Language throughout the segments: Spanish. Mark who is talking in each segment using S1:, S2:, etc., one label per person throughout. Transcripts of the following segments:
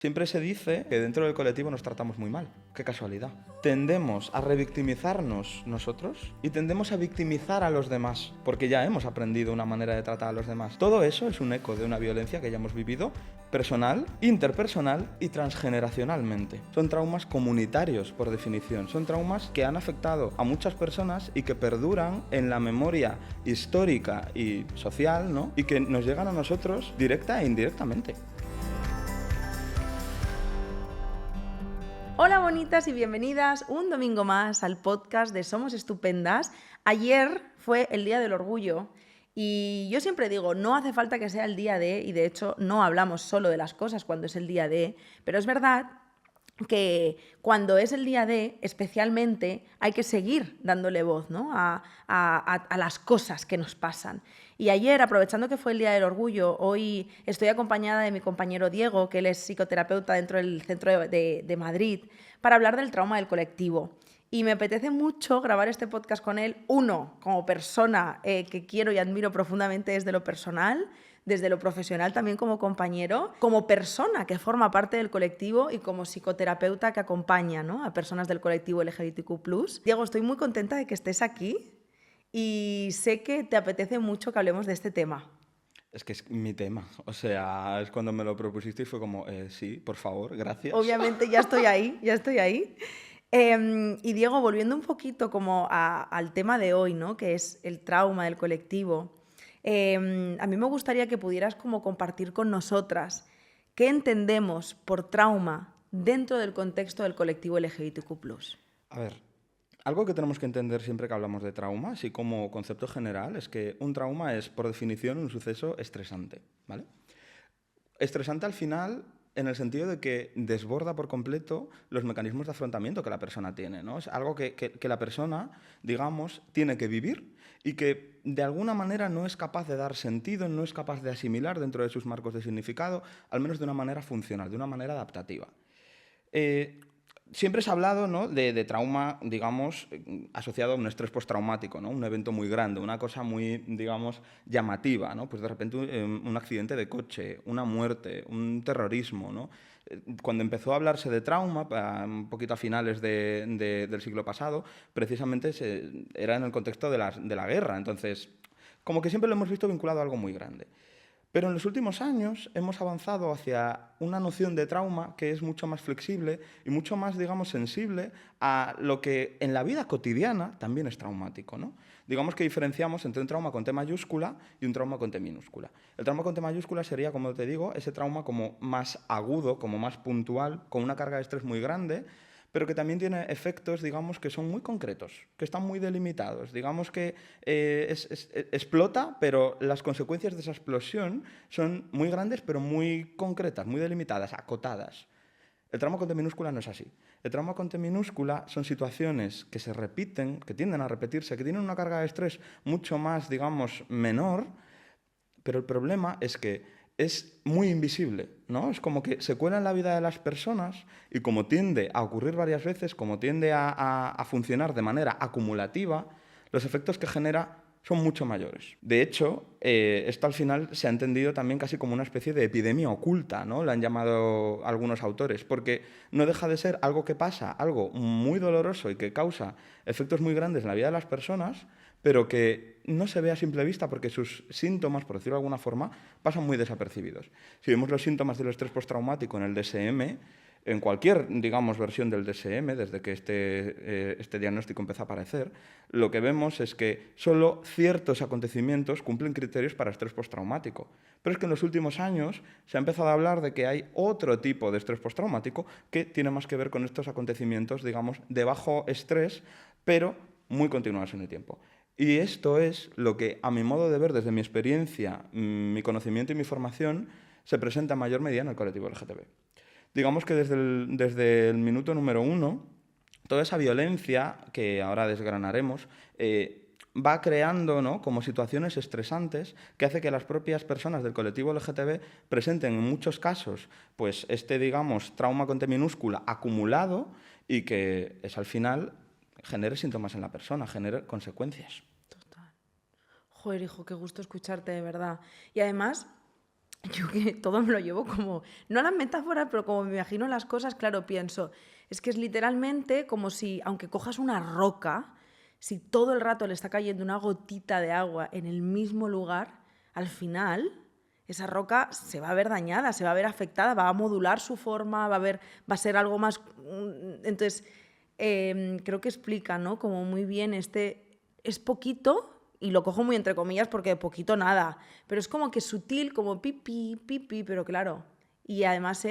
S1: Siempre se dice que dentro del colectivo nos tratamos muy mal. Qué casualidad. Tendemos a revictimizarnos nosotros y tendemos a victimizar a los demás, porque ya hemos aprendido una manera de tratar a los demás. Todo eso es un eco de una violencia que ya hemos vivido personal, interpersonal y transgeneracionalmente. Son traumas comunitarios, por definición. Son traumas que han afectado a muchas personas y que perduran en la memoria histórica y social, ¿no? Y que nos llegan a nosotros directa e indirectamente.
S2: Hola bonitas y bienvenidas un domingo más al podcast de Somos Estupendas. Ayer fue el Día del Orgullo y yo siempre digo, no hace falta que sea el día de, y de hecho no hablamos solo de las cosas cuando es el día de, pero es verdad que cuando es el día de, especialmente, hay que seguir dándole voz, ¿no? a las cosas que nos pasan. Y ayer, aprovechando que fue el Día del Orgullo, hoy estoy acompañada de mi compañero Diego, que él es psicoterapeuta dentro del centro de Madrid, para hablar del trauma del colectivo. Y me apetece mucho grabar este podcast con él, uno, como persona que quiero y admiro profundamente desde lo personal, desde lo profesional también como compañero, como persona que forma parte del colectivo y como psicoterapeuta que acompaña, ¿no?, a personas del colectivo LGBTQ+. Diego, estoy muy contenta de que estés aquí y sé que te apetece mucho que hablemos de este tema.
S1: Es que es mi tema, o sea, es cuando me lo propusiste y fue como, sí, por favor, gracias.
S2: Obviamente ya estoy ahí, ya estoy ahí. Y Diego, volviendo un poquito como al tema de hoy, ¿no?, que es el trauma del colectivo, a mí me gustaría que pudieras como compartir con nosotras qué entendemos por trauma dentro del contexto del colectivo LGBTQ+.
S1: A ver, algo que tenemos que entender siempre que hablamos de trauma, así como concepto general, es que un trauma es, por definición, un suceso estresante, ¿vale? Estresante al final en el sentido de que desborda por completo los mecanismos de afrontamiento que la persona tiene, ¿no? Es algo que la persona, digamos, tiene que vivir y que de alguna manera no es capaz de dar sentido, no es capaz de asimilar dentro de sus marcos de significado, al menos de una manera funcional, de una manera adaptativa. Siempre se ha hablado, ¿no?, de trauma, digamos, asociado a un estrés postraumático, ¿no?, un evento muy grande, una cosa muy, digamos, llamativa, ¿no? Pues de repente un accidente de coche, una muerte, un terrorismo, ¿no? Cuando empezó a hablarse de trauma, un poquito a finales del siglo pasado, precisamente era en el contexto de la guerra. Entonces, como que siempre lo hemos visto vinculado a algo muy grande. Pero en los últimos años hemos avanzado hacia una noción de trauma que es mucho más flexible y mucho más, digamos, sensible a lo que en la vida cotidiana también es traumático, ¿no? Digamos que diferenciamos entre un trauma con T mayúscula y un trauma con T minúscula. El trauma con T mayúscula sería, como te digo, ese trauma como más agudo, como más puntual, con una carga de estrés muy grande, pero que también tiene efectos, digamos, que son muy concretos, que están muy delimitados. Digamos que explota, pero las consecuencias de esa explosión son muy grandes, pero muy concretas, muy delimitadas, acotadas. El trauma con T minúscula no es así. El trauma con T minúscula son situaciones que se repiten, que tienden a repetirse, que tienen una carga de estrés mucho más, digamos, menor, pero el problema es que es muy invisible, ¿no? Es como que se cuela en la vida de las personas y como tiende a ocurrir varias veces, como tiende a funcionar de manera acumulativa, los efectos que genera son mucho mayores. De hecho, esto al final se ha entendido también casi como una especie de epidemia oculta, ¿no? Lo han llamado algunos autores, porque no deja de ser algo que pasa, algo muy doloroso y que causa efectos muy grandes en la vida de las personas, pero que no se ve a simple vista porque sus síntomas, por decirlo de alguna forma, pasan muy desapercibidos. Si vemos los síntomas del estrés postraumático en el DSM, en cualquier, digamos, versión del DSM, desde que este diagnóstico empezó a aparecer, lo que vemos es que solo ciertos acontecimientos cumplen criterios para estrés postraumático. Pero es que en los últimos años se ha empezado a hablar de que hay otro tipo de estrés postraumático que tiene más que ver con estos acontecimientos, digamos, de bajo estrés, pero muy continuados en el tiempo. Y esto es lo que, a mi modo de ver, desde mi experiencia, mi conocimiento y mi formación, se presenta en mayor medida en el colectivo LGTB. Digamos que desde el minuto número 1, toda esa violencia, que ahora desgranaremos, va creando, ¿no?, como situaciones estresantes que hace que las propias personas del colectivo LGTB presenten en muchos casos pues digamos, trauma con T minúscula acumulado y que es al final genere síntomas en la persona, genere consecuencias.
S2: Total. Joder, hijo, qué gusto escucharte, de verdad. Y además, yo que todo me lo llevo como, no las metáforas, pero como me imagino las cosas, claro, pienso, es que es literalmente como si, aunque cojas una roca, si todo el rato le está cayendo una gotita de agua en el mismo lugar, al final esa roca se va a ver dañada, se va a ver afectada, va a modular su forma, va a ser algo más... Entonces, creo que explica, ¿no? Como muy bien es poquito, y lo cojo muy entre comillas porque de poquito nada, pero es como que sutil, como pipi, pipi, pero claro. Y además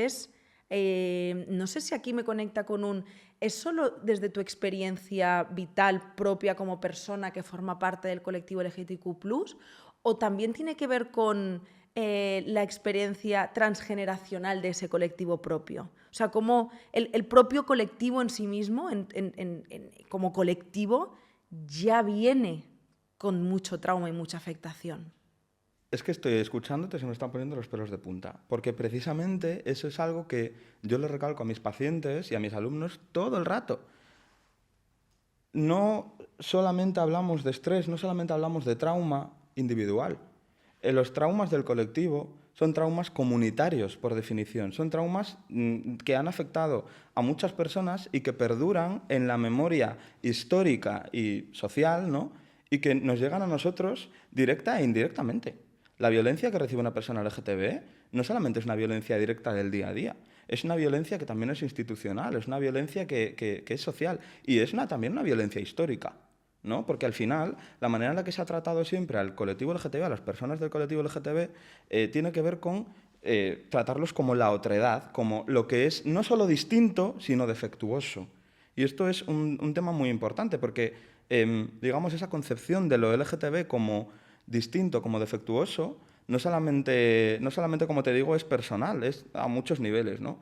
S2: no sé si aquí me conecta con ¿es solo desde tu experiencia vital propia como persona que forma parte del colectivo LGBTQ+, o también tiene que ver con la experiencia transgeneracional de ese colectivo propio? O sea, como el propio colectivo en sí mismo, como colectivo, ya viene con mucho trauma y mucha afectación.
S1: Es que estoy escuchándote y se me están poniendo los pelos de punta, porque precisamente eso es algo que yo le recalco a mis pacientes y a mis alumnos todo el rato. No solamente hablamos de estrés, no solamente hablamos de trauma individual. Los traumas del colectivo son traumas comunitarios, por definición. Son traumas que han afectado a muchas personas y que perduran en la memoria histórica y social, ¿no? Y que nos llegan a nosotros directa e indirectamente. La violencia que recibe una persona LGTB no solamente es una violencia directa del día a día, es una violencia que también es institucional, es una violencia que es social y es también una violencia histórica, ¿no? Porque al final, la manera en la que se ha tratado siempre al colectivo LGTB, a las personas del colectivo LGTB, tiene que ver con tratarlos como la otredad, como lo que es no solo distinto, sino defectuoso. Y esto es un tema muy importante porque, digamos, esa concepción de lo LGTB como distinto, como defectuoso, no solamente, como te digo, es personal, es a muchos niveles, ¿no?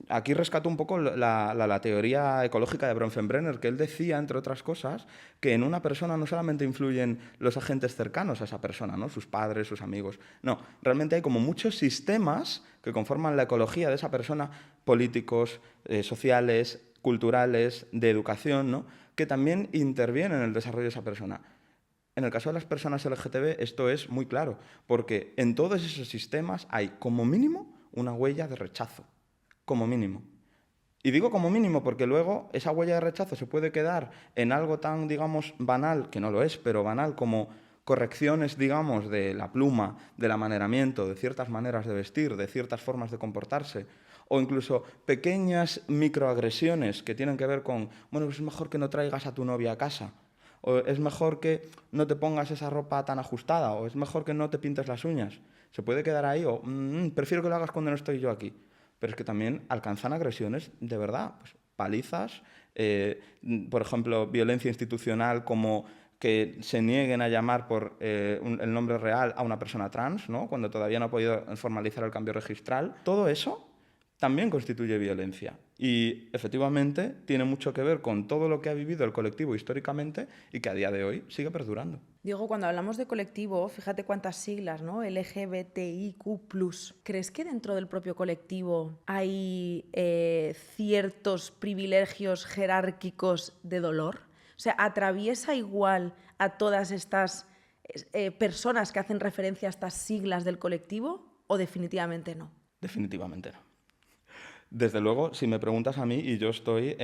S1: Aquí rescato un poco la teoría ecológica de Bronfenbrenner, que él decía, entre otras cosas, que en una persona no solamente influyen los agentes cercanos a esa persona, ¿no? Sus padres, sus amigos. No, realmente hay como muchos sistemas que conforman la ecología de esa persona, políticos, sociales, culturales, de educación, ¿no? Que también intervienen en el desarrollo de esa persona. En el caso de las personas LGTB esto es muy claro, porque en todos esos sistemas hay como mínimo una huella de rechazo, como mínimo. Y digo como mínimo porque luego esa huella de rechazo se puede quedar en algo tan, digamos, banal, que no lo es, pero banal como correcciones, digamos, de la pluma, del amaneramiento, de ciertas maneras de vestir, de ciertas formas de comportarse, o incluso pequeñas microagresiones que tienen que ver con, bueno, pues es mejor que no traigas a tu novia a casa, o es mejor que no te pongas esa ropa tan ajustada, o es mejor que no te pintes las uñas. Se puede quedar ahí, o prefiero que lo hagas cuando no estoy yo aquí. Pero es que también alcanzan agresiones de verdad, pues, palizas, por ejemplo, violencia institucional como que se nieguen a llamar por el nombre real a una persona trans, ¿no? Cuando todavía no ha podido formalizar el cambio registral. Todo eso también constituye violencia y efectivamente tiene mucho que ver con todo lo que ha vivido el colectivo históricamente y que a día de hoy sigue perdurando.
S2: Diego, cuando hablamos de colectivo, fíjate cuántas siglas, ¿no? LGBTIQ+. ¿Crees que dentro del propio colectivo hay ciertos privilegios jerárquicos de dolor? O sea, ¿atraviesa igual a todas estas personas que hacen referencia a estas siglas del colectivo o definitivamente no?
S1: Definitivamente no. Desde luego, si me preguntas a mí, y yo estoy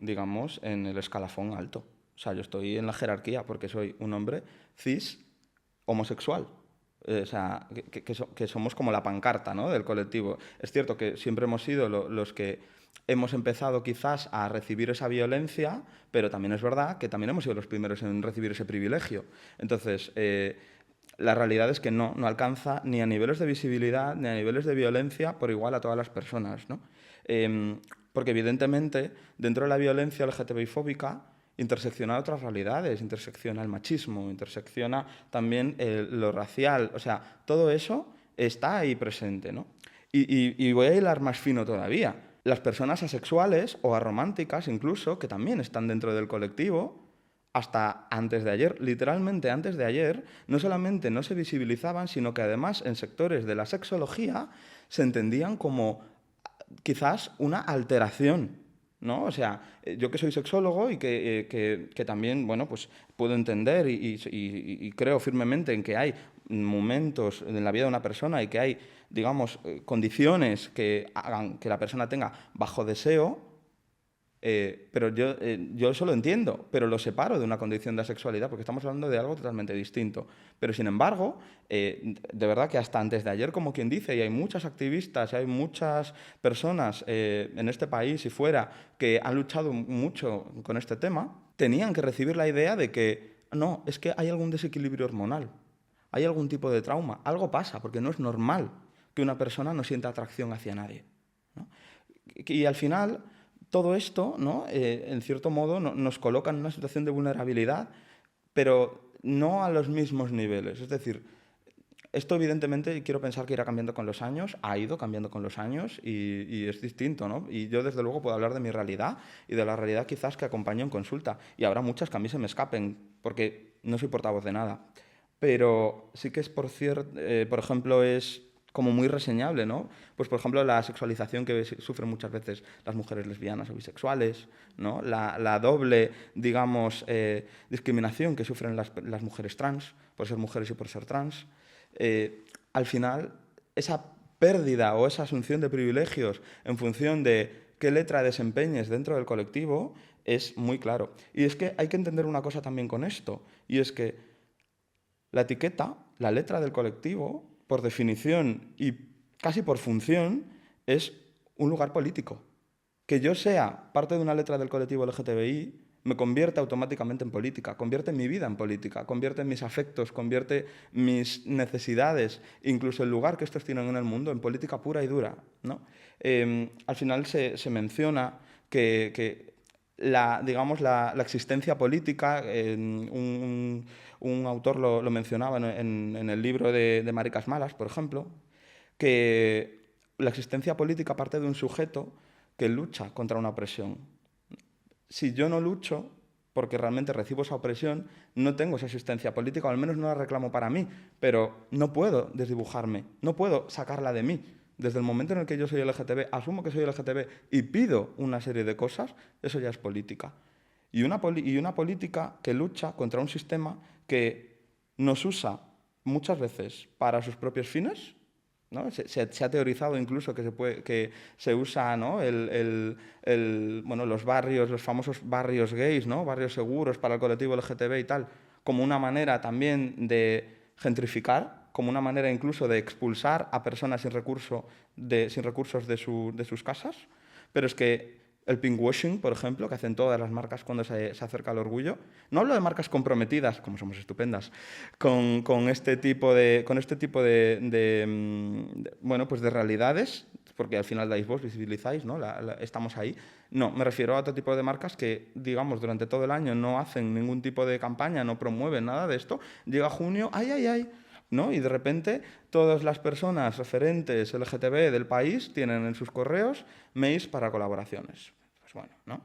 S1: digamos, en el escalafón alto. O sea, yo estoy en la jerarquía porque soy un hombre cis homosexual. O sea, que somos como la pancarta, ¿no?, del colectivo. Es cierto que siempre hemos sido los que hemos empezado quizás a recibir esa violencia, pero también es verdad que también hemos sido los primeros en recibir ese privilegio. Entonces, la realidad es que no alcanza ni a niveles de visibilidad ni a niveles de violencia por igual a todas las personas, ¿no? Porque evidentemente dentro de la violencia LGTBI-fóbica intersecciona otras realidades, intersecciona el machismo, intersecciona también lo racial, o sea, todo eso está ahí presente, ¿no? Y voy a hilar más fino todavía. Las personas asexuales o arománticas incluso, que también están dentro del colectivo, hasta antes de ayer, literalmente antes de ayer, no solamente no se visibilizaban, sino que además en sectores de la sexología se entendían como quizás una alteración, ¿no? O sea, yo que soy sexólogo y que también, bueno, pues puedo entender y creo firmemente en que hay momentos en la vida de una persona y que hay digamos, condiciones que hagan que la persona tenga bajo deseo, pero yo eso lo entiendo, pero lo separo de una condición de asexualidad porque estamos hablando de algo totalmente distinto. Pero sin embargo, de verdad que hasta antes de ayer, como quien dice, y hay muchas activistas, y hay muchas personas en este país y fuera que han luchado mucho con este tema, tenían que recibir la idea de que no, es que hay algún desequilibrio hormonal, hay algún tipo de trauma, algo pasa, porque no es normal que una persona no sienta atracción hacia nadie, ¿no? Y al final todo esto, ¿no? En cierto modo, nos coloca en una situación de vulnerabilidad, pero no a los mismos niveles. Es decir, esto evidentemente quiero pensar que irá cambiando con los años, ha ido cambiando con los años y es distinto, ¿no? Y yo desde luego puedo hablar de mi realidad y de la realidad quizás que acompaño en consulta. Y habrá muchas que a mí se me escapen porque no soy portavoz de nada. Pero sí que es, por ejemplo, es como muy reseñable, ¿no? Pues, por ejemplo, la sexualización que sufren muchas veces las mujeres lesbianas o bisexuales, ¿no? La doble, digamos, discriminación que sufren las mujeres trans, por ser mujeres y por ser trans. Al final, esa pérdida o esa asunción de privilegios en función de qué letra desempeñes dentro del colectivo es muy claro. Y es que hay que entender una cosa también con esto, y es que la etiqueta, la letra del colectivo, por definición y casi por función, es un lugar político. Que yo sea parte de una letra del colectivo LGTBI me convierte automáticamente en política, convierte mi vida en política, convierte mis afectos, convierte mis necesidades, incluso el lugar que estos tienen en el mundo, en política pura y dura, ¿no? Al final se menciona que digamos, la existencia política, un autor lo mencionaba en el libro de Maricas Malas, por ejemplo, que la existencia política parte de un sujeto que lucha contra una opresión. Si yo no lucho porque realmente recibo esa opresión, no tengo esa existencia política, o al menos no la reclamo para mí, pero no puedo desdibujarme, no puedo sacarla de mí. Desde el momento en el que yo soy LGTB, asumo que soy LGTB y pido una serie de cosas, eso ya es política. Y una política que lucha contra un sistema que nos usa muchas veces para sus propios fines, ¿no? Se ha teorizado incluso que se usa, ¿no? Los barrios, los famosos barrios gays, ¿no? Barrios seguros para el colectivo LGTB y tal, como una manera también de gentrificar, como una manera incluso de expulsar a personas sin recursos de sus casas. Pero es que el pinkwashing, por ejemplo, que hacen todas las marcas cuando se acerca el orgullo, no hablo de marcas comprometidas, como Somos Estupendas, con este tipo de realidades, porque al final dais voz, visibilizáis, ¿no? Estamos ahí. No, me refiero a otro tipo de marcas que, digamos, durante todo el año no hacen ningún tipo de campaña, no promueven nada de esto. Llega junio, ¡ay! ¿No? Y de repente todas las personas referentes LGTB del país tienen en sus correos mails para colaboraciones. Pues bueno, ¿no?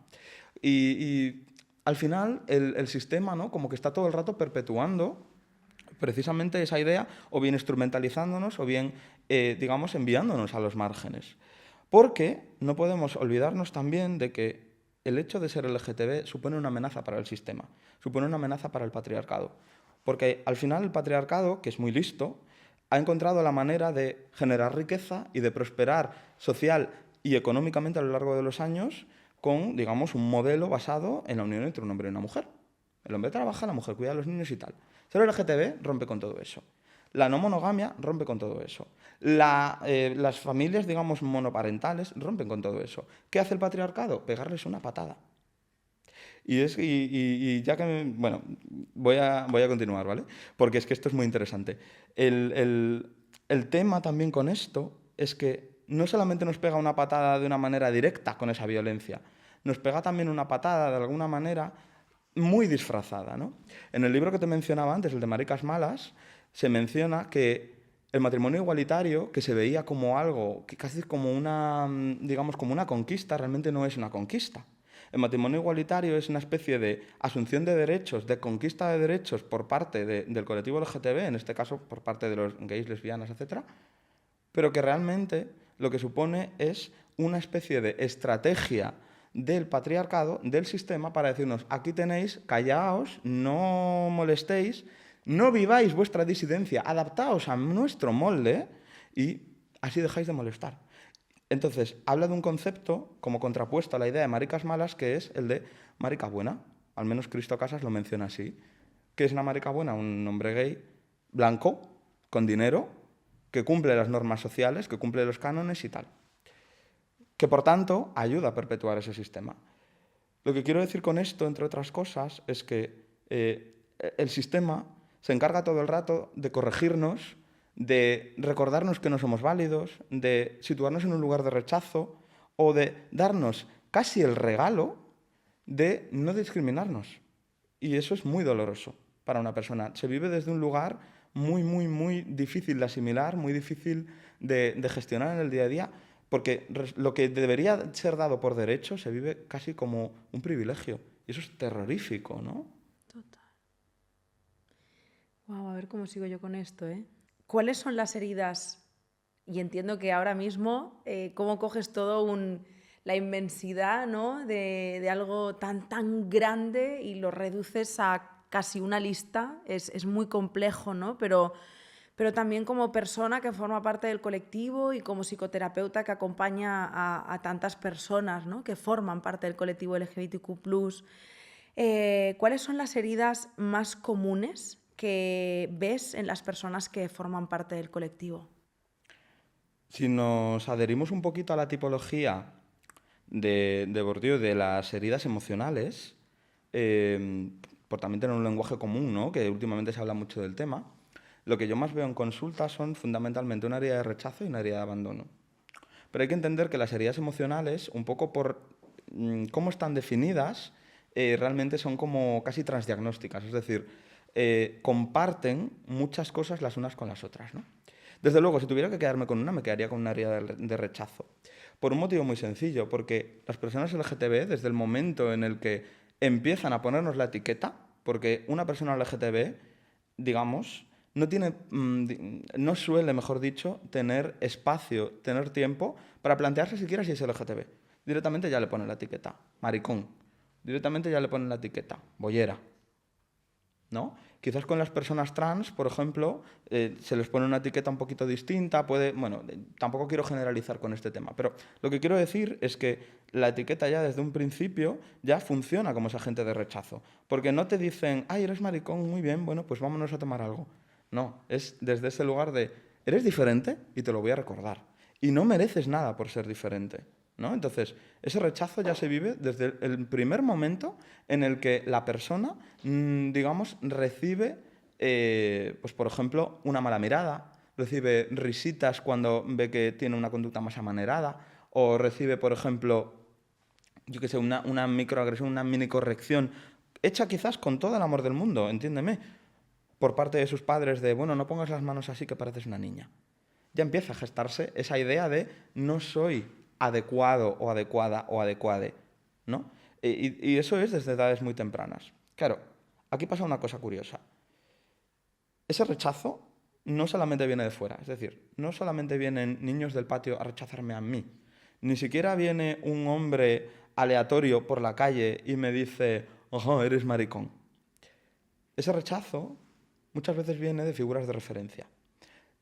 S1: Y al final el sistema, ¿no? Como que está todo el rato perpetuando precisamente esa idea, o bien instrumentalizándonos, o bien, digamos, enviándonos a los márgenes. Porque no podemos olvidarnos también de que el hecho de ser LGTB supone una amenaza para el sistema, supone una amenaza para el patriarcado. Porque al final el patriarcado, que es muy listo, ha encontrado la manera de generar riqueza y de prosperar social y económicamente a lo largo de los años con, digamos, un modelo basado en la unión entre un hombre y una mujer. El hombre trabaja, la mujer cuida a los niños y tal. Ser LGTB rompe con todo eso. La no monogamia rompe con todo eso. Las familias, digamos, monoparentales rompen con todo eso. ¿Qué hace el patriarcado? Pegarles una patada. Y ya que... Bueno, voy a continuar, ¿vale? Porque es que esto es muy interesante. El tema también con esto es que no solamente nos pega una patada de una manera directa con esa violencia, nos pega también una patada de alguna manera muy disfrazada, ¿no? En el libro que te mencionaba antes, el de Maricas Malas, se menciona que el matrimonio igualitario, que se veía como algo, que casi como una, digamos, como una conquista, realmente no es una conquista. El matrimonio igualitario es una especie de asunción de derechos, de conquista de derechos por parte del colectivo LGTB, en este caso por parte de los gays, lesbianas, etc., pero que realmente lo que supone es una especie de estrategia del patriarcado, del sistema, para decirnos, aquí tenéis, callaos, no molestéis, no viváis vuestra disidencia, adaptaos a nuestro molde y así dejáis de molestar. Entonces, habla de un concepto como contrapuesto a la idea de maricas malas, que es el de marica buena. Al menos Cristo Casas lo menciona así. ¿Qué es una marica buena? Un hombre gay, blanco, con dinero, que cumple las normas sociales, que cumple los cánones y tal. Que, por tanto, ayuda a perpetuar ese sistema. Lo que quiero decir con esto, entre otras cosas, es que el sistema se encarga todo el rato de corregirnos, de recordarnos que no somos válidos, de situarnos en un lugar de rechazo o de darnos casi el regalo de no discriminarnos. Y eso es muy doloroso para una persona. Se vive desde un lugar muy, muy, muy difícil de asimilar, muy difícil de gestionar en el día a día, porque lo que debería ser dado por derecho se vive casi como un privilegio. Y eso es terrorífico, ¿no?
S2: Total. Wow, a ver cómo sigo yo con esto, ¿eh? ¿Cuáles son las heridas? Y entiendo que ahora mismo, cómo coges la inmensidad, ¿no? de algo tan grande y lo reduces a casi una lista. Es muy complejo, ¿no? Pero también como persona que forma parte del colectivo y como psicoterapeuta que acompaña a tantas personas, ¿no? Que forman parte del colectivo LGBTQ+. ¿Cuáles son las heridas más comunes que ves en las personas que forman parte del colectivo?
S1: Si nos adherimos un poquito a la tipología de Bourdieu de las heridas emocionales, por también tener un lenguaje común, ¿no? Que últimamente se habla mucho del tema, lo que yo más veo en consulta son fundamentalmente una herida de rechazo y una herida de abandono. Pero hay que entender que las heridas emocionales, un poco por cómo están definidas, realmente son como casi transdiagnósticas, es decir, comparten muchas cosas las unas con las otras, ¿no? Desde luego, si tuviera que quedarme con una, me quedaría con una herida de rechazo. Por un motivo muy sencillo, porque las personas LGTB, desde el momento en el que empiezan a ponernos la etiqueta, porque una persona LGTB, digamos, no suele, mejor dicho, tener espacio, tener tiempo para plantearse siquiera si es LGTB. Directamente ya le ponen la etiqueta, maricón. Directamente ya le ponen la etiqueta, bollera. ¿No? Quizás con las personas trans, por ejemplo, se les pone una etiqueta un poquito distinta, tampoco quiero generalizar con este tema, pero lo que quiero decir es que la etiqueta ya desde un principio ya funciona como ese agente de rechazo, porque no te dicen, ay, eres maricón, muy bien, bueno, pues vámonos a tomar algo. No, es desde ese lugar de, eres diferente y te lo voy a recordar, y no mereces nada por ser diferente. ¿No? Entonces, ese rechazo ya se vive desde el primer momento en el que la persona, digamos, recibe, pues por ejemplo, una mala mirada, recibe risitas cuando ve que tiene una conducta más amanerada, o recibe, por ejemplo, yo qué sé, una microagresión, una mini corrección, hecha quizás con todo el amor del mundo, entiéndeme, por parte de sus padres de, bueno, no pongas las manos así que pareces una niña. Ya empieza a gestarse esa idea de no soy adecuado o adecuada o adecuade, ¿no? Y eso es desde edades muy tempranas. Claro, aquí pasa una cosa curiosa. Ese rechazo no solamente viene de fuera, es decir, no solamente vienen niños del patio a rechazarme a mí, ni siquiera viene un hombre aleatorio por la calle y me dice, ojo, eres maricón. Ese rechazo muchas veces viene de figuras de referencia,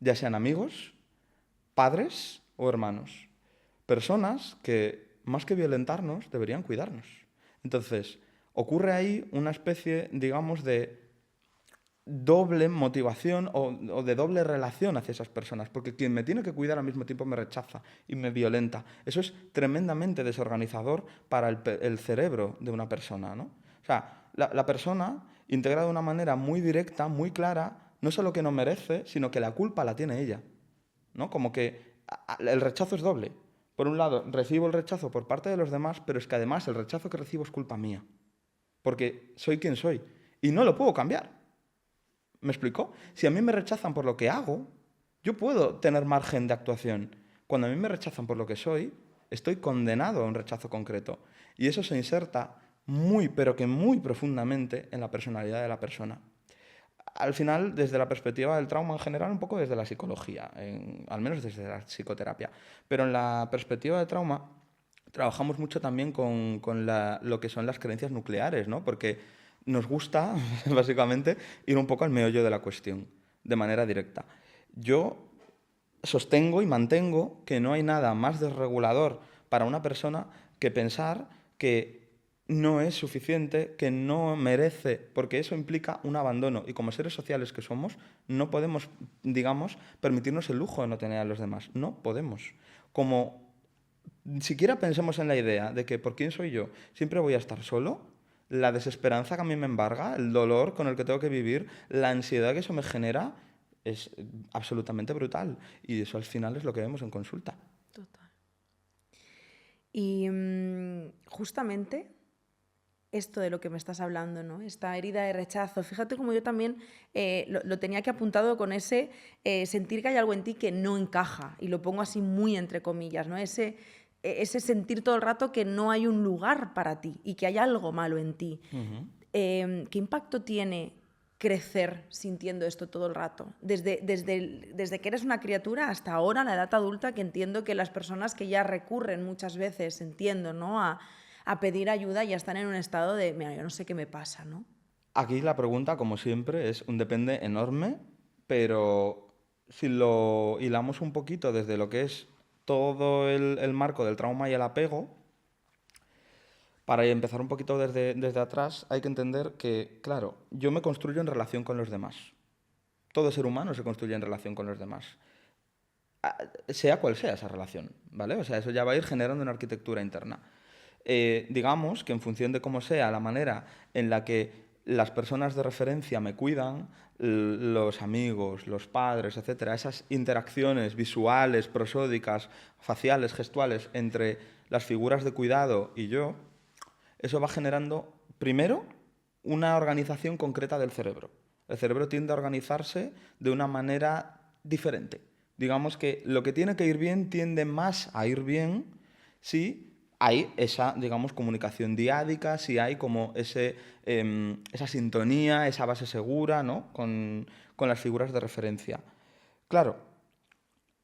S1: ya sean amigos, padres o hermanos. Personas que, más que violentarnos, deberían cuidarnos. Entonces, ocurre ahí una especie, digamos, de doble motivación o de doble relación hacia esas personas, porque quien me tiene que cuidar al mismo tiempo me rechaza y me violenta. Eso es tremendamente desorganizador para el cerebro de una persona, ¿no? O sea, la persona integra de una manera muy directa, muy clara, no solo que no merece, sino que la culpa la tiene ella, ¿no? Como que el rechazo es doble. Por un lado, recibo el rechazo por parte de los demás, pero es que además el rechazo que recibo es culpa mía, porque soy quien soy y no lo puedo cambiar. ¿Me explico? Si a mí me rechazan por lo que hago, yo puedo tener margen de actuación. Cuando a mí me rechazan por lo que soy, estoy condenado a un rechazo concreto. Y eso se inserta muy, pero que muy profundamente en la personalidad de la persona. Al final, desde la perspectiva del trauma en general, un poco desde la psicología, al menos desde la psicoterapia. Pero en la perspectiva del trauma, trabajamos mucho también con lo que son las creencias nucleares, ¿no? Porque nos gusta, básicamente, ir un poco al meollo de la cuestión, de manera directa. Yo sostengo y mantengo que no hay nada más desregulador para una persona que pensar que no es suficiente, que no merece, porque eso implica un abandono. Y como seres sociales que somos, no podemos, digamos, permitirnos el lujo de no tener a los demás. No podemos. Como siquiera pensemos en la idea de que por quién soy yo, siempre voy a estar solo, la desesperanza que a mí me embarga, el dolor con el que tengo que vivir, la ansiedad que eso me genera, es absolutamente brutal. Y eso al final es lo que vemos en consulta.
S2: Total. Y justamente esto de lo que me estás hablando, ¿no? Esta herida de rechazo. Fíjate como yo también lo tenía que apuntado con ese sentir que hay algo en ti que no encaja. Y lo pongo así muy entre comillas, ¿no? Ese sentir todo el rato que no hay un lugar para ti y que hay algo malo en ti. ¿Qué impacto tiene crecer sintiendo esto todo el rato? Desde que eres una criatura hasta ahora, la edad adulta, que entiendo que las personas que ya recurren muchas veces, entiendo, ¿no? a pedir ayuda ya están en un estado de, mira, yo no sé qué me pasa, ¿no?
S1: Aquí la pregunta, como siempre, es un depende enorme, pero si lo hilamos un poquito desde lo que es todo el marco del trauma y el apego, para empezar un poquito desde atrás, hay que entender que, claro, yo me construyo en relación con los demás. Todo ser humano se construye en relación con los demás. Sea cual sea esa relación, ¿vale? O sea, eso ya va a ir generando una arquitectura interna. Digamos que en función de cómo sea la manera en la que las personas de referencia me cuidan, los amigos, los padres, etcétera, esas interacciones visuales, prosódicas, faciales, gestuales entre las figuras de cuidado y yo, eso va generando, primero, una organización concreta del cerebro. El cerebro tiende a organizarse de una manera diferente. Digamos que lo que tiene que ir bien tiende más a ir bien si hay esa, digamos, comunicación diádica, si hay como esa sintonía, esa base segura, ¿no? con las figuras de referencia. Claro,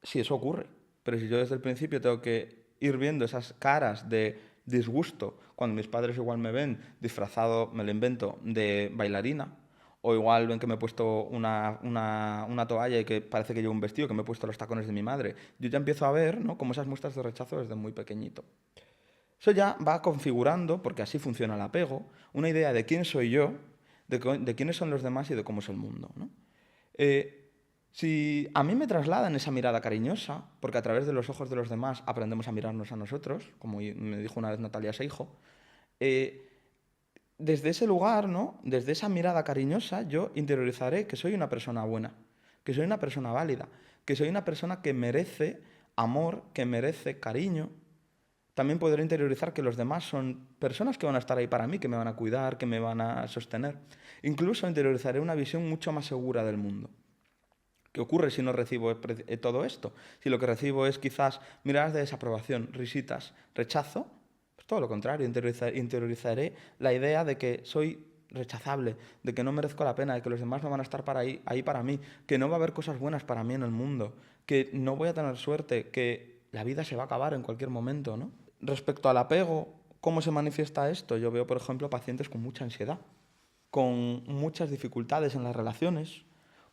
S1: si eso ocurre, pero si yo desde el principio tengo que ir viendo esas caras de disgusto, cuando mis padres igual me ven disfrazado, me lo invento, de bailarina, o igual ven que me he puesto una toalla y que parece que llevo un vestido, que me he puesto los tacones de mi madre, yo ya empiezo a ver, ¿no?, como esas muestras de rechazo desde muy pequeñito. Eso ya va configurando, porque así funciona el apego, una idea de quién soy yo, de quiénes son los demás y de cómo es el mundo, ¿no? Si a mí me trasladan esa mirada cariñosa, porque a través de los ojos de los demás aprendemos a mirarnos a nosotros, como me dijo una vez Natalia Seijo, desde ese lugar, ¿no?, desde esa mirada cariñosa, yo interiorizaré que soy una persona buena, que soy una persona válida, que soy una persona que merece amor, que merece cariño. También podré interiorizar que los demás son personas que van a estar ahí para mí, que me van a cuidar, que me van a sostener. Incluso interiorizaré una visión mucho más segura del mundo. ¿Qué ocurre si no recibo todo esto? Si lo que recibo es quizás miradas de desaprobación, risitas, rechazo, pues todo lo contrario, interiorizaré la idea de que soy rechazable, de que no merezco la pena, de que los demás no van a estar ahí para mí, que no va a haber cosas buenas para mí en el mundo, que no voy a tener suerte, que la vida se va a acabar en cualquier momento, ¿no? Respecto al apego, ¿cómo se manifiesta esto? Yo veo, por ejemplo, pacientes con mucha ansiedad, con muchas dificultades en las relaciones,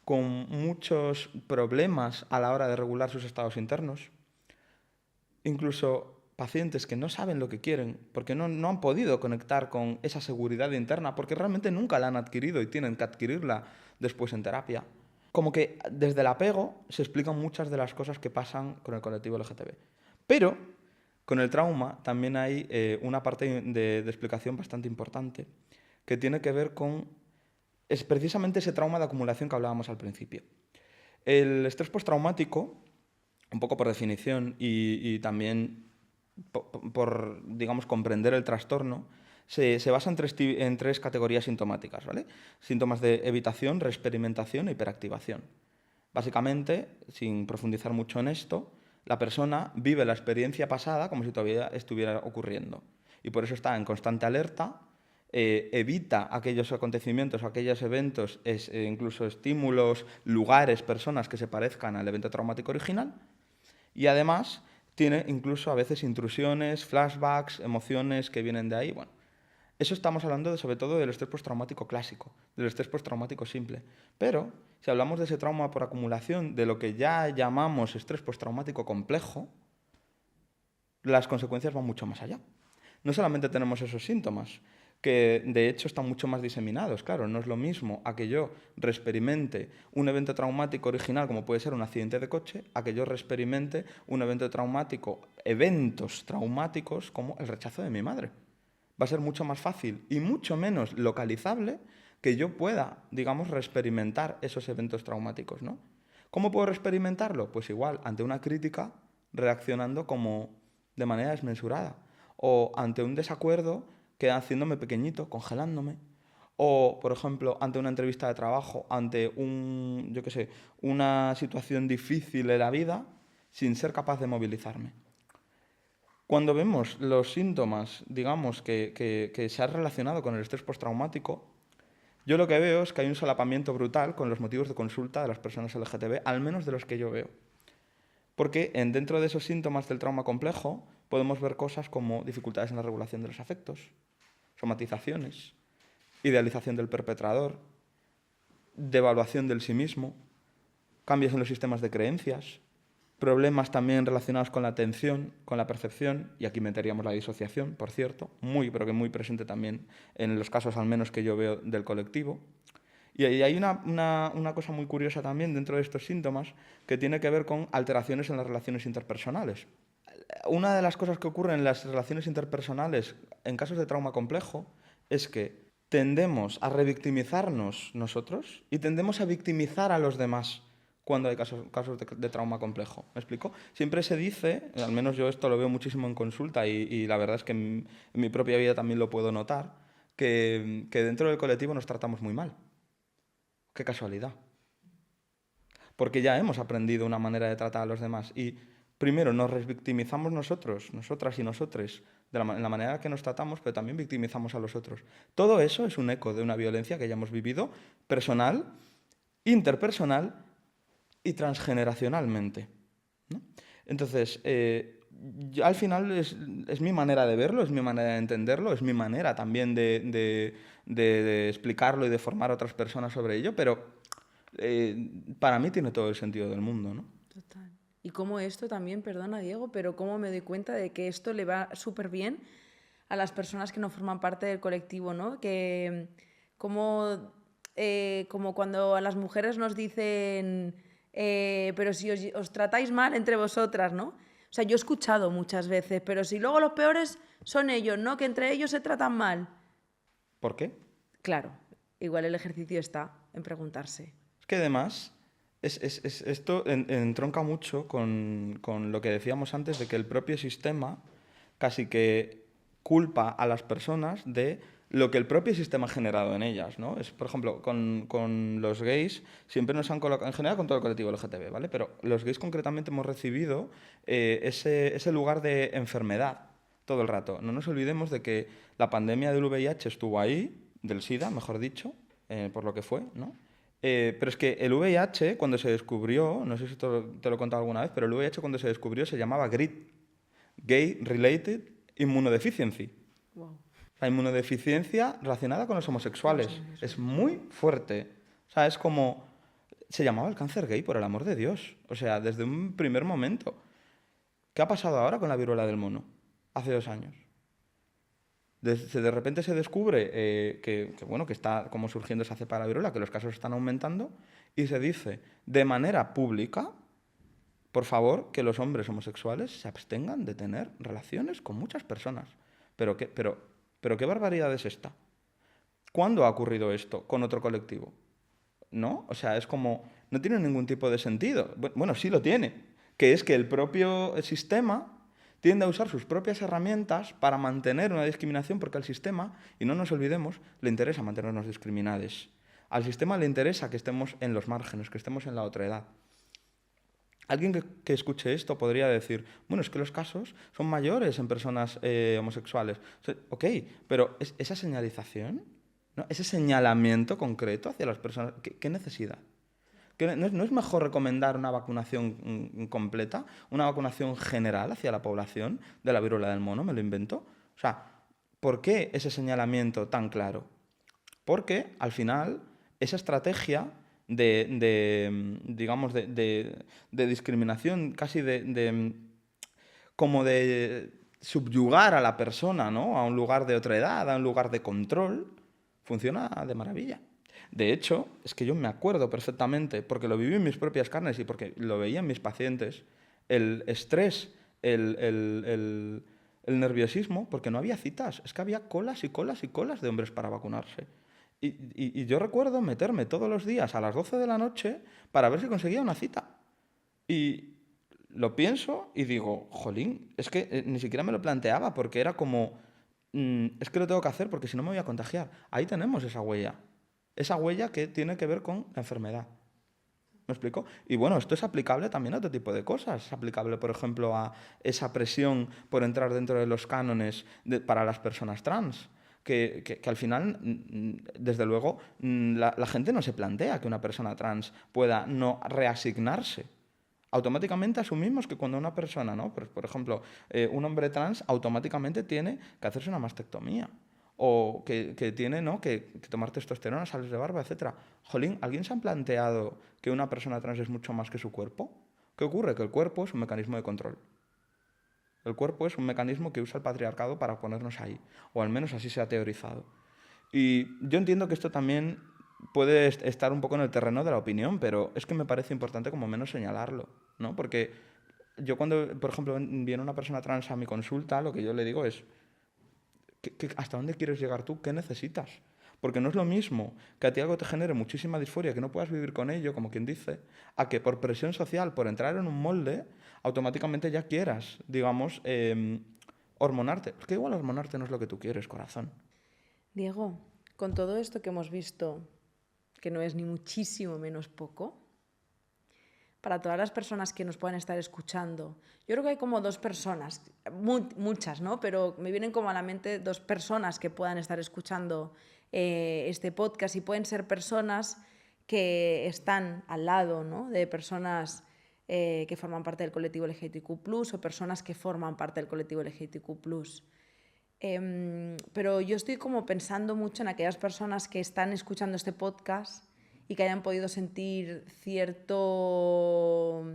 S1: con muchos problemas a la hora de regular sus estados internos. Incluso pacientes que no saben lo que quieren porque no han podido conectar con esa seguridad interna porque realmente nunca la han adquirido y tienen que adquirirla después en terapia. Como que desde el apego se explican muchas de las cosas que pasan con el colectivo LGTB. Pero con el trauma también hay una parte de explicación bastante importante que tiene que ver con es precisamente ese trauma de acumulación que hablábamos al principio. El estrés postraumático, un poco por definición y también por, digamos, comprender el trastorno, se basa en tres categorías sintomáticas, ¿vale? Síntomas de evitación, reexperimentación e hiperactivación. Básicamente, sin profundizar mucho en esto, la persona vive la experiencia pasada como si todavía estuviera ocurriendo. Y por eso está en constante alerta, evita aquellos acontecimientos, aquellos eventos, incluso estímulos, lugares, personas que se parezcan al evento traumático original. Y además tiene incluso a veces intrusiones, flashbacks, emociones que vienen de ahí. Bueno, Eso estamos hablando sobre todo del estrés postraumático clásico, del estrés postraumático simple. Pero si hablamos de ese trauma por acumulación, de lo que ya llamamos estrés postraumático complejo, las consecuencias van mucho más allá. No solamente tenemos esos síntomas, que de hecho están mucho más diseminados. Claro, no es lo mismo a que yo reexperimente un evento traumático original, como puede ser un accidente de coche, a que yo reexperimente un evento traumático, eventos traumáticos como el rechazo de mi madre. Va a ser mucho más fácil y mucho menos localizable que yo pueda, digamos, reexperimentar esos eventos traumáticos, ¿no? ¿Cómo puedo reexperimentarlo? Pues igual, ante una crítica, reaccionando como de manera desmesurada. O ante un desacuerdo, haciéndome pequeñito, congelándome. O, por ejemplo, ante una entrevista de trabajo, ante una situación difícil de la vida, sin ser capaz de movilizarme. Cuando vemos los síntomas, digamos, que se han relacionado con el estrés postraumático, yo lo que veo es que hay un solapamiento brutal con los motivos de consulta de las personas LGTB, al menos de los que yo veo. Porque dentro de esos síntomas del trauma complejo podemos ver cosas como dificultades en la regulación de los afectos, somatizaciones, idealización del perpetrador, devaluación del sí mismo, cambios en los sistemas de creencias, problemas también relacionados con la atención, con la percepción, y aquí meteríamos la disociación, por cierto, pero que muy presente también en los casos al menos que yo veo del colectivo. Y hay una cosa muy curiosa también dentro de estos síntomas que tiene que ver con alteraciones en las relaciones interpersonales. Una de las cosas que ocurren en las relaciones interpersonales en casos de trauma complejo es que tendemos a revictimizarnos nosotros y tendemos a victimizar a los demás cuando hay casos de trauma complejo. ¿Me explico? Siempre se dice, al menos yo esto lo veo muchísimo en consulta y la verdad es que en mi propia vida también lo puedo notar, que dentro del colectivo nos tratamos muy mal. Qué casualidad. Porque ya hemos aprendido una manera de tratar a los demás y primero nos revictimizamos nosotros, nosotras y nosotres, en la manera que nos tratamos, pero también victimizamos a los otros. Todo eso es un eco de una violencia que ya hemos vivido personal, interpersonal y transgeneracionalmente, ¿no? Entonces, al final es mi manera de verlo, es mi manera de entenderlo, es mi manera también de explicarlo y de formar a otras personas sobre ello, pero para mí tiene todo el sentido del mundo, ¿no?
S2: Total. Y cómo esto también, perdona Diego, pero cómo me doy cuenta de que esto le va súper bien a las personas que no forman parte del colectivo, ¿no? Que como cuando a las mujeres nos dicen, pero si os tratáis mal entre vosotras, ¿no? O sea, yo he escuchado muchas veces, pero si luego los peores son ellos, ¿no? Que entre ellos se tratan mal.
S1: ¿Por qué?
S2: Claro, igual el ejercicio está en preguntarse.
S1: Es que además, esto entronca mucho con lo que decíamos antes de que el propio sistema casi que culpa a las personas de lo que el propio sistema ha generado en ellas, ¿no? Por ejemplo, con los gays siempre nos han colocado, en general con todo el colectivo LGTB, ¿vale? Pero los gays concretamente hemos recibido ese lugar de enfermedad todo el rato. No nos olvidemos de que la pandemia del VIH estuvo ahí, del SIDA, mejor dicho, por lo que fue, ¿no? Pero es que el VIH, cuando se descubrió, no sé si te lo he contado alguna vez, pero el VIH cuando se descubrió se llamaba GRID, Gay Related Immunodeficiency.
S2: Wow.
S1: La inmunodeficiencia relacionada con los homosexuales. Es muy fuerte. O sea, es como... Se llamaba el cáncer gay, por el amor de Dios. O sea, desde un primer momento. ¿Qué ha pasado ahora con la viruela del mono? Hace 2 años. De repente se descubre que está como surgiendo esa cepa de la viruela, que los casos están aumentando, y se dice de manera pública, por favor, que los hombres homosexuales se abstengan de tener relaciones con muchas personas. Pero qué barbaridad es esta. ¿Cuándo ha ocurrido esto con otro colectivo? ¿No? O sea, es como... No tiene ningún tipo de sentido. Bueno, sí lo tiene. Que es que el propio sistema tiende a usar sus propias herramientas para mantener una discriminación porque al sistema, y no nos olvidemos, le interesa mantenernos discriminados. Al sistema le interesa que estemos en los márgenes, que estemos en la otredad. Alguien que escuche esto podría decir, bueno, es que los casos son mayores en personas homosexuales. O sea, ok, pero esa señalización, ¿no? Ese señalamiento concreto hacia las personas, ¿qué necesidad? ¿No es mejor recomendar una vacunación completa, una vacunación general hacia la población de la viruela del mono? ¿Me lo invento? O sea, ¿Por qué ese señalamiento tan claro? Porque al final esa estrategia digamos, de discriminación, casi como de subyugar a la persona, ¿no? A un lugar de otra edad, a un lugar de control, funciona de maravilla. De hecho, es que yo me acuerdo perfectamente, porque lo viví en mis propias carnes y porque lo veía en mis pacientes, el estrés, el nerviosismo, porque no había citas, es que había colas y colas y colas de hombres para vacunarse. Y yo recuerdo meterme todos los días a las 12 de la noche para ver si conseguía una cita. Y lo pienso y digo, jolín, es que ni siquiera me lo planteaba porque era como, es que lo tengo que hacer porque si no me voy a contagiar. Ahí tenemos esa huella. Esa huella que tiene que ver con la enfermedad. ¿Me explico? Y bueno, esto es aplicable también a otro tipo de cosas. Es aplicable, por ejemplo, a esa presión por entrar dentro de los cánones para las personas trans. Que al final, desde luego, la gente no se plantea que una persona trans pueda no reasignarse. Automáticamente asumimos que cuando una persona, ¿no? Por ejemplo, un hombre trans automáticamente tiene que hacerse una mastectomía. O que tiene, ¿no? que tomar testosterona, sales de barba, etc. Jolín, ¿alguien se ha planteado que una persona trans es mucho más que su cuerpo? ¿Qué ocurre? Que el cuerpo es un mecanismo de control. El cuerpo es un mecanismo que usa el patriarcado para ponernos ahí, o al menos así se ha teorizado. Y yo entiendo que esto también puede estar un poco en el terreno de la opinión, pero es que me parece importante como menos señalarlo, ¿no? Porque yo cuando, por ejemplo, viene una persona trans a mi consulta, lo que yo le digo es, ¿hasta dónde quieres llegar tú? ¿Qué necesitas? Porque no es lo mismo que a ti algo te genere muchísima disforia, que no puedas vivir con ello, como quien dice, a que por presión social, por entrar en un molde, automáticamente ya quieras, digamos, hormonarte. Es que igual hormonarte no es lo que tú quieres, corazón.
S2: Diego, con todo esto que hemos visto, que no es ni muchísimo menos poco, para todas las personas que nos puedan estar escuchando, yo creo que hay como dos personas, muchas, ¿no? Pero me vienen como a la mente dos personas que puedan estar escuchando este podcast y pueden ser personas que están al lado, ¿no? De personas que forman parte del colectivo LGBTQ+, o personas que forman parte del colectivo LGBTQ+. Pero yo estoy como pensando mucho en aquellas personas que están escuchando este podcast y que hayan podido sentir cierto,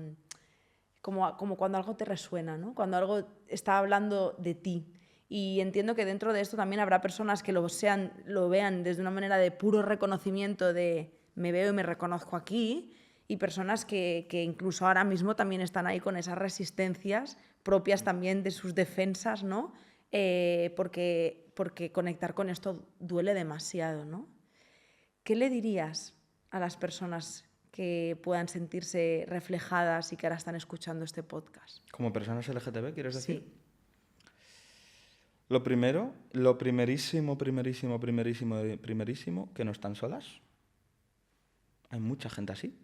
S2: como cuando algo te resuena, ¿no? Cuando algo está hablando de ti. Y entiendo que dentro de esto también habrá personas que lo vean desde una manera de puro reconocimiento de me veo y me reconozco aquí, y personas que incluso ahora mismo también están ahí con esas resistencias propias también de sus defensas, ¿no? Porque conectar con esto duele demasiado, ¿no? ¿Qué le dirías a las personas que puedan sentirse reflejadas y que ahora están escuchando este podcast?
S1: Como personas LGTB, ¿quieres decir?
S2: Sí.
S1: Lo primero, lo primerísimo, que no están solas. Hay mucha gente así.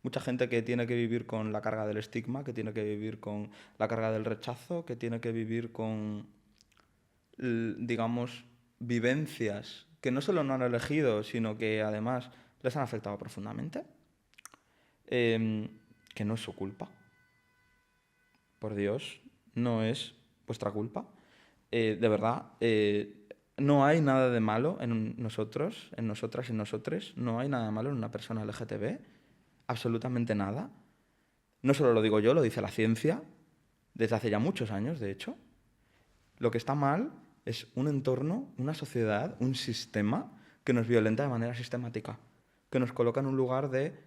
S1: Mucha gente que tiene que vivir con la carga del estigma, que tiene que vivir con la carga del rechazo, que tiene que vivir con, digamos, vivencias que no solo no han elegido, sino que además les han afectado profundamente, que no es su culpa. Por Dios, no es vuestra culpa. De verdad, no hay nada de malo en nosotros, en nosotras y nosotres. No hay nada de malo en una persona LGTB. Absolutamente nada. No solo lo digo yo, lo dice la ciencia, desde hace ya muchos años, de hecho. Lo que está mal es un entorno, una sociedad, un sistema que nos violenta de manera sistemática, que nos coloca en un lugar de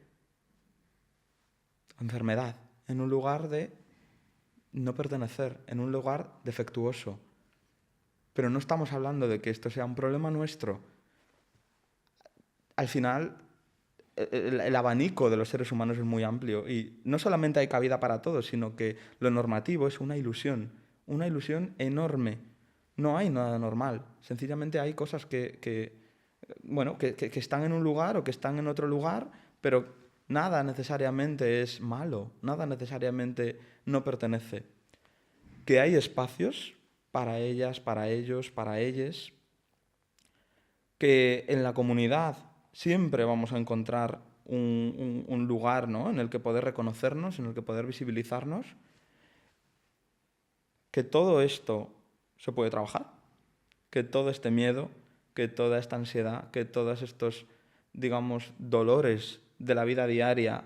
S1: enfermedad, en un lugar de no pertenecer, en un lugar defectuoso. Pero no estamos hablando de que esto sea un problema nuestro. Al final, el abanico de los seres humanos es muy amplio y no solamente hay cabida para todos, sino que lo normativo es una ilusión enorme. No hay nada normal, sencillamente hay cosas que están en un lugar o que están en otro lugar, pero nada necesariamente es malo, nada necesariamente no pertenece. Que hay espacios para ellas, para ellos, para ellas, que en la comunidad siempre vamos a encontrar un lugar, ¿no?, en el que poder reconocernos, en el que poder visibilizarnos, que todo esto se puede trabajar, que todo este miedo, que toda esta ansiedad, que todos estos, digamos, dolores de la vida diaria,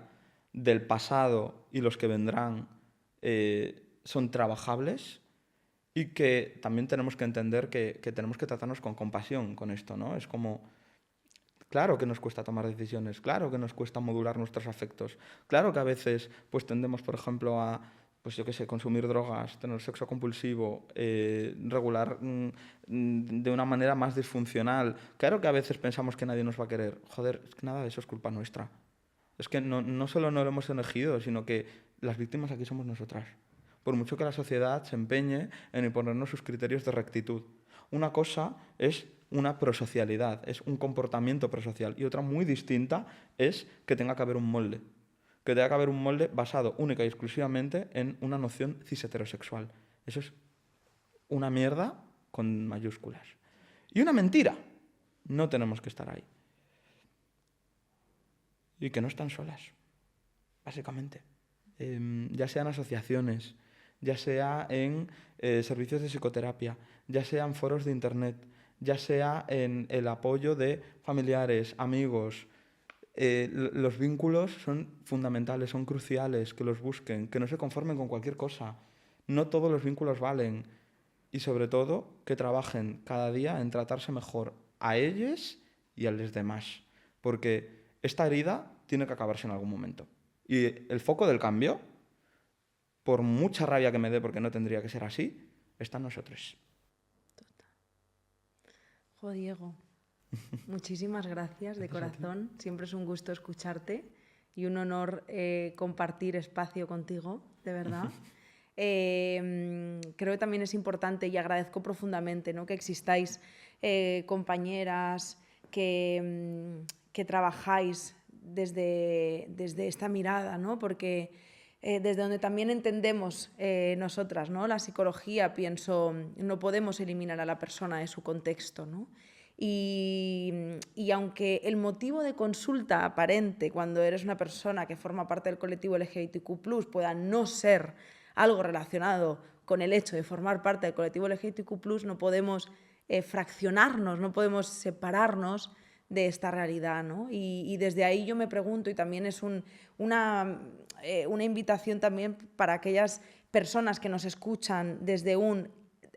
S1: del pasado y los que vendrán, son trabajables, y que también tenemos que entender que tenemos que tratarnos con compasión con esto, ¿no? Es como, claro que nos cuesta tomar decisiones, claro que nos cuesta modular nuestros afectos, claro que a veces pues tendemos, por ejemplo, a, pues yo qué sé, consumir drogas, tener sexo compulsivo, regular de una manera más disfuncional. Claro que a veces pensamos que nadie nos va a querer. Joder, es que nada de eso es culpa nuestra. Es que no solo no lo hemos elegido, sino que las víctimas aquí somos nosotras. Por mucho que la sociedad se empeñe en imponernos sus criterios de rectitud. Una cosa es una prosocialidad, es un comportamiento prosocial, y otra muy distinta es que tenga que haber un molde. Que tenga que haber un molde basado única y exclusivamente en una noción cis-heterosexual. Eso es una mierda con mayúsculas. Y una mentira. No tenemos que estar ahí. Y que no están solas, básicamente. Ya sean asociaciones, ya sea en servicios de psicoterapia, ya sea en foros de internet, ya sea en el apoyo de familiares, amigos. Los vínculos son fundamentales, son cruciales, que los busquen, que no se conformen con cualquier cosa. No todos los vínculos valen. Y sobre todo, que trabajen cada día en tratarse mejor a ellos y a los demás. Porque esta herida tiene que acabarse en algún momento. Y el foco del cambio, por mucha rabia que me dé, porque no tendría que ser así, está en nosotros.
S2: Total. Jo, Diego, muchísimas gracias de corazón. Siempre es un gusto escucharte y un honor compartir espacio contigo, de verdad. Creo que también es importante y agradezco profundamente, ¿no?, que existáis compañeras que trabajáis desde esta mirada, ¿no? Porque desde donde también entendemos nosotras, ¿no?, la psicología, pienso, no podemos eliminar a la persona de su contexto, ¿no? Y aunque el motivo de consulta aparente cuando eres una persona que forma parte del colectivo LGBTQ+, pueda no ser algo relacionado con el hecho de formar parte del colectivo LGBTQ+, no podemos fraccionarnos, no podemos separarnos de esta realidad, ¿no? Y desde ahí yo me pregunto, y también es una invitación también para aquellas personas que nos escuchan desde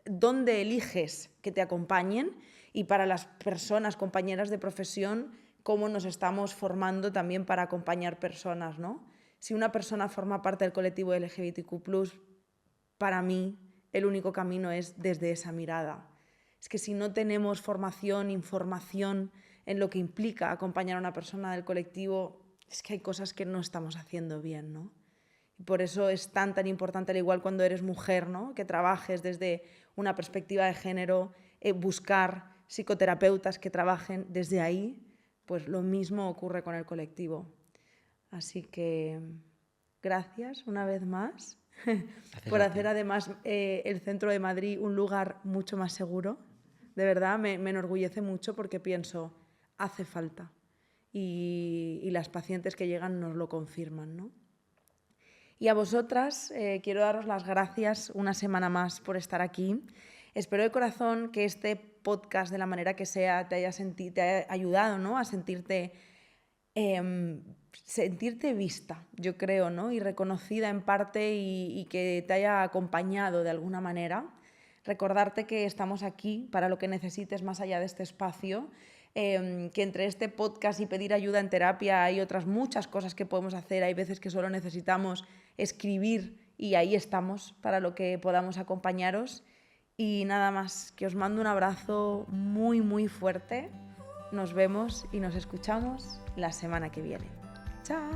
S2: ¿dónde eliges que te acompañen? Y para las personas, compañeras de profesión, cómo nos estamos formando también para acompañar personas, ¿no? Si una persona forma parte del colectivo LGBTQ+, para mí el único camino es desde esa mirada. Es que si no tenemos formación, información en lo que implica acompañar a una persona del colectivo, es que hay cosas que no estamos haciendo bien, ¿no? Y por eso es tan importante, al igual cuando eres mujer, ¿no?, que trabajes desde una perspectiva de género, buscar psicoterapeutas que trabajen desde ahí, pues lo mismo ocurre con el colectivo. Así que gracias una vez más por hacer además el centro de Madrid un lugar mucho más seguro. De verdad me enorgullece mucho porque pienso, hace falta. Y las pacientes que llegan nos lo confirman, ¿no? Y a vosotras quiero daros las gracias una semana más por estar aquí. Espero de corazón que este podcast, de la manera que sea, te haya ayudado, ¿no?, a sentirte vista, yo creo, ¿no?, y reconocida en parte, y que te haya acompañado de alguna manera. Recordarte que estamos aquí para lo que necesites más allá de este espacio, que entre este podcast y pedir ayuda en terapia hay otras muchas cosas que podemos hacer. Hay veces que solo necesitamos escribir y ahí estamos para lo que podamos acompañaros. Y nada más, que os mando un abrazo muy, muy fuerte. Nos vemos y nos escuchamos la semana que viene. ¡Chao!